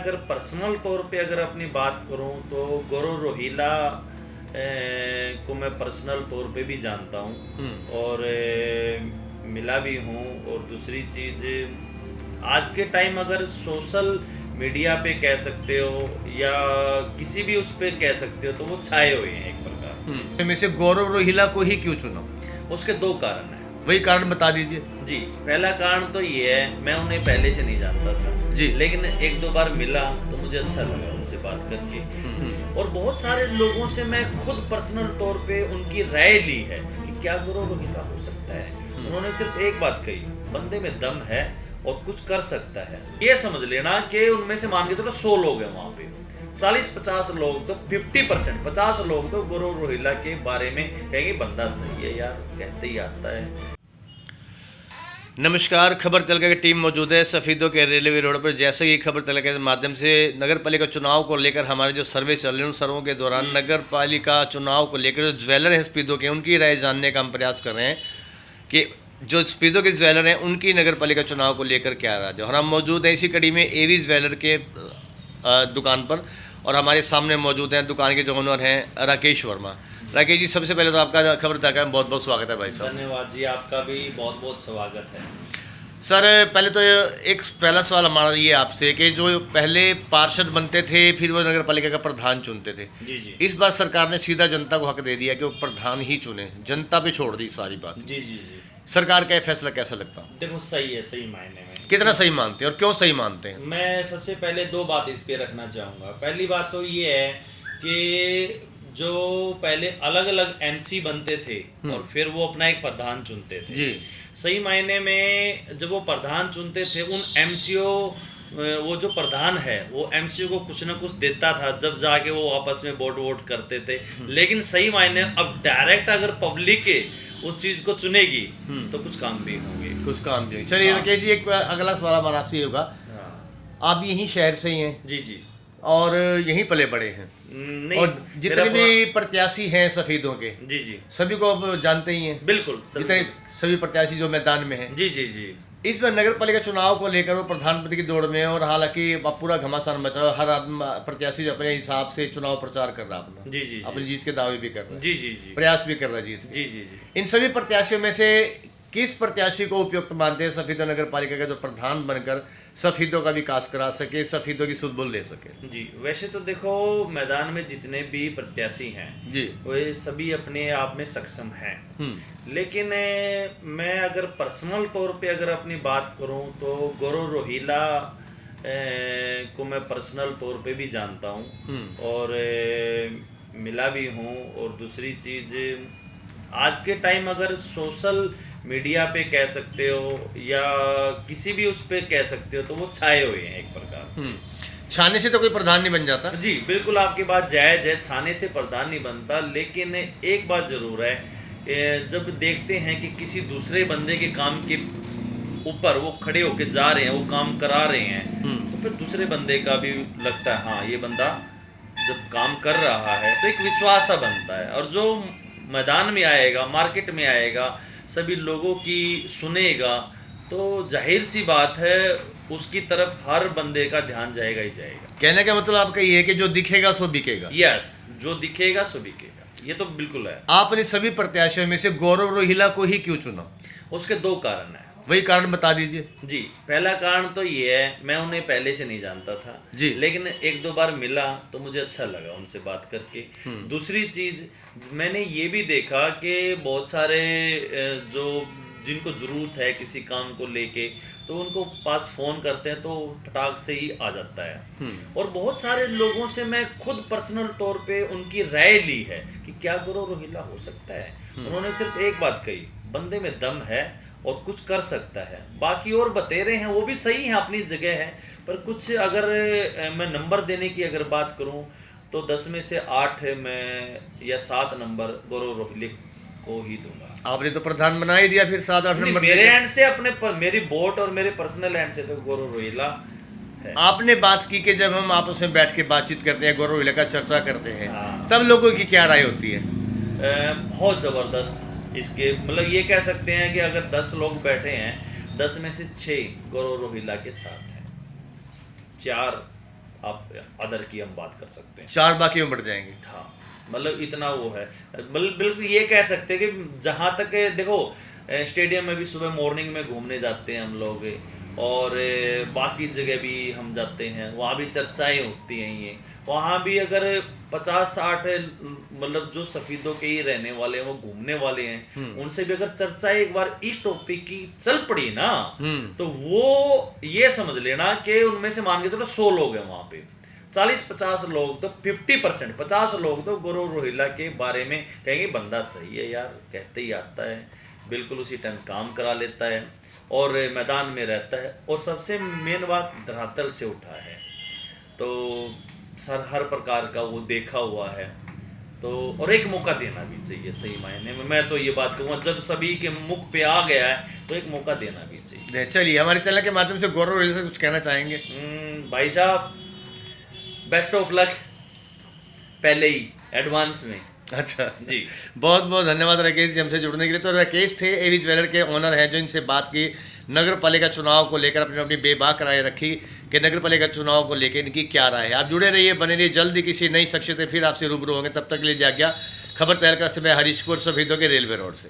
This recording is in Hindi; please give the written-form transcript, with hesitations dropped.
अगर पर्सनल तौर पे अगर अपनी बात करूं तो गौरव रोहिला को मैं पर्सनल तौर पे भी जानता हूं और मिला भी हूं। और दूसरी चीज़, आज के टाइम अगर सोशल मीडिया पे कह सकते हो या किसी भी उस पे कह सकते हो तो वो छाए हुए हैं एक प्रकार से। में से गौरव रोहिला को ही क्यों चुना? उसके दो कारण हैं। वही कारण बता दीजिए। जी, पहला कारण तो ये है, मैं उन्हें पहले से नहीं जानता था जी, लेकिन एक दो बार मिला तो मुझे अच्छा लगा उनसे बात करके। और बहुत सारे लोगों से मैं खुद पर्सनल तौर पे उनकी राय ली है कि क्या गौरव रोहिला हो सकता है। उन्होंने सिर्फ एक बात कही, बंदे में दम है और कुछ कर सकता है। ये समझ लेना कि उनमें से मान के चलो 100 लोग हैं वहाँ पे, 40-50 लोग तो 50% 50 लोग तो गौरव रोहिला के बारे में कहेंगे बंदा सही है यार, कहते ही आता है। नमस्कार। खबर तलका की टीम मौजूद है सफ़ीदों के रेलवे रोड पर। जैसे ही खबर तलका के माध्यम से नगर पालिका चुनाव को लेकर हमारे जो सर्वे चल रहे हैं उन सर्वों के दौरान नगर पालिका चुनाव को लेकर जो ज्वेलर हैं सफ़ीदों के, उनकी राय जानने का हम प्रयास कर रहे हैं कि जो सफ़ीदों के ज्वेलर हैं उनकी नगर पालिका चुनाव को लेकर क्या राय है। और हम मौजूद हैं इसी कड़ी में एवी ज्वेलर के दुकान पर और हमारे सामने मौजूद हैं दुकान के जो ओनर हैं राकेश वर्मा। राकेश जी, सबसे पहले तो आपका खबर तलका में बहुत बहुत स्वागत है भाई साहब। धन्यवाद जी, आपका भी बहुत बहुत स्वागत है। सर, पहले तो एक पहला सवाल हमारा ये आपसे कि जो पहले पार्षद बनते थे फिर वो नगर पालिका का प्रधान चुनते थे, जी जी इस बार सरकार ने सीधा जनता को हक दे दिया कि वो प्रधान ही चुने, जनता पे छोड़ दी सारी बात। जी जी जी सरकार का ये फैसला कैसा लगता? देखो, सही है, सही मायने में। कितना सही मानते हैं और क्यों सही मानते हैं? मैं सबसे पहले दो बात इस पे रखना चाहूँगा। पहली बात तो ये है कि जो पहले अलग अलग एमसी बनते थे और फिर वो अपना एक प्रधान चुनते थे। जी, सही मायने में जब वो प्रधान चुनते थे उन एमसीओ, वो जो प्रधान है वो एमसीओ को कुछ ना कुछ देता था, जब जाके वो आपस में वोट करते थे। लेकिन सही मायने अब डायरेक्ट अगर पब्लिक के उस चीज को चुनेगी तो कुछ काम भी होंगे, कुछ काम भी। चलिए राकेश जी, एक अगला सवाल हमारा आपसे ये होगा, आप यहीं शहर से ही हैं जी जी और यहीं पले बड़े हैं नहीं, और जितने भी प्रत्याशी हैं सफ़ीदों के जी जी सभी को आप जानते ही हैं, बिल्कुल जितने सभी प्रत्याशी जो मैदान में हैं। जी जी जी इस बार नगर पालिका चुनाव को लेकर वो प्रधानमंत्री की दौड़ में है और हालांकि अब पूरा घमासान मचा है। हर आदमी प्रत्याशी अपने हिसाब से चुनाव प्रचार कर रहा है अपना, जी जी अपनी जीत के दावे भी कर रहा है, जी जी जी प्रयास भी कर रहा है जीत के। जी जी जी इन सभी प्रत्याशियों में से किस प्रत्याशी को उपयुक्त मानते हैं सफ़ीदों नगर पालिका का जो प्रधान बनकर सफ़ीदों का विकास करा सके, सफ़ीदों की सुध बुल ले सके? जी, वैसे तो देखो, मैदान में जितने भी प्रत्याशी हैं जी, वे सभी अपने आप में सक्षम हैं। लेकिन मैं अगर पर्सनल तौर पे अगर अपनी बात करूं तो गौरव रोहिला को मैं पर्सनल तौर पे भी जानता हूं और मिला भी हूं। और दूसरी चीज़, आज के टाइम अगर सोशल मीडिया पे कह सकते हो या किसी भी उस पे कह सकते हो तो वो छाए हुए हैं एक प्रकार से। छाने से तो कोई प्रधान नहीं बन जाता। जी बिल्कुल, आपकी बात जायज़ है, छाने से प्रधान नहीं बनता। लेकिन एक बात ज़रूर है, जब देखते हैं कि किसी दूसरे बंदे के काम के ऊपर वो खड़े होके जा रहे हैं, वो काम करा रहे हैं, तो फिर दूसरे बंदे का भी लगता है हाँ ये बंदा जब काम कर रहा है तो एक विश्वास सा बनता है। और जो मैदान में आएगा, मार्केट में आएगा, सभी लोगों की सुनेगा, तो जाहिर सी बात है उसकी तरफ हर बंदे का ध्यान जाएगा ही जाएगा। कहने का मतलब आपका ये है कि जो दिखेगा सो बिकेगा। यस, जो दिखेगा सो बिकेगा, ये तो बिल्कुल है। आपने सभी प्रत्याशियों में से गौरव रोहिला को ही क्यों चुना? उसके दो कारण हैं। वही कारण बता दीजिए। जी, पहला कारण तो ये है, मैं उन्हें पहले से नहीं जानता था जी, लेकिन एक दो बार मिला तो मुझे अच्छा लगा उनसे बात करके। दूसरी चीज़, मैंने ये भी देखा कि बहुत सारे जो जिनको ज़रूरत है किसी काम को लेके तो उनको पास फ़ोन करते हैं तो फटाक से ही आ जाता है। और बहुत सारे लोगों से मैं खुद पर्सनल तौर पे उनकी राय ली है कि क्या गौरव रोहिला हो सकता है। उन्होंने सिर्फ एक बात कही, बंदे में दम है और कुछ कर सकता है। बाकी और बतेरे हैं वो भी सही हैं, अपनी जगह है, पर कुछ अगर मैं नंबर देने की अगर बात करूं तो 10 में से 8 मैं या 7 नंबर गौरव रोहिले को ही दूंगा। आपने तो प्रधान बना ही दिया, फिर 7-8 नंबर मेरे एंड से, मेरी वोट और मेरे पर्सनल एंड से तो गौरव रोहिला है। आपने बात की कि जब हम आपस में बैठ के बातचीत करते हैं, गौरव रोहिला का चर्चा करते हैं, हाँ। तब लोगों की क्या राय होती है? बहुत ज़बरदस्त। इसके मतलब ये कह सकते हैं कि अगर 10 लोग बैठे हैं, 10 में से 6 गौरव रोहिला के साथ हैं, 4 आप अदर की हम बात कर सकते हैं। 4 बाकी में बढ़ जाएंगे। हाँ, मतलब इतना वो है। बिल्कुल ये कह सकते हैं कि जहाँ तक देखो स्टेडियम में भी सुबह मॉर्निंग में घूमने जाते हैं हम लोग, और बाकी जगह भी हम जाते हैं, वहाँ भी चर्चाएं होती हैं। ये वहाँ भी अगर 50-60 मतलब जो सफीदों के ही रहने वाले हैं, वो घूमने वाले हैं, उनसे भी अगर चर्चा एक बार इस टॉपिक की चल पड़ी ना, तो वो ये समझ लेना कि उनमें से मान के चलो 100 लोग हैं वहाँ पे, 40-50 लोग तो 50%, 50 लोग तो गौरव रोहिल्ला के बारे में कहेंगे बंदा सही है यार, कहते ही आता है, बिल्कुल उसी टाइम काम करा लेता है और मैदान में रहता है, और सबसे मेन बात धरातल से उठा है, तो सर हर प्रकार का वो देखा हुआ है। तो और एक मौका देना भी चाहिए सही मायने में, मैं तो ये बात कहूँगा, जब सभी के मुख पे आ गया है तो एक मौका देना भी चाहिए। चलिए, हमारे चैनल के माध्यम से गौरव रोहिल्ला से कुछ कहना चाहेंगे? भाई साहब, बेस्ट ऑफ लक पहले ही एडवांस में। अच्छा जी, बहुत बहुत धन्यवाद राकेश जी हमसे जुड़ने के लिए। तो राकेश थे एवी ज्वेलर के ओनर हैं, जो इनसे बात की नगर पालिका चुनाव को लेकर, अपनी अपनी बेबाक राय रखी कि नगर पालिका चुनाव को लेकर इनकी क्या राय है। आप जुड़े रहिए, बने रहिए, जल्दी किसी नई शख्सियत फिर आपसे रूबरू होंगे। तब तक के लिए जाग्या। खबर तैयार कर मैं हरीश कुमार सफीदों के रेलवे रोड से।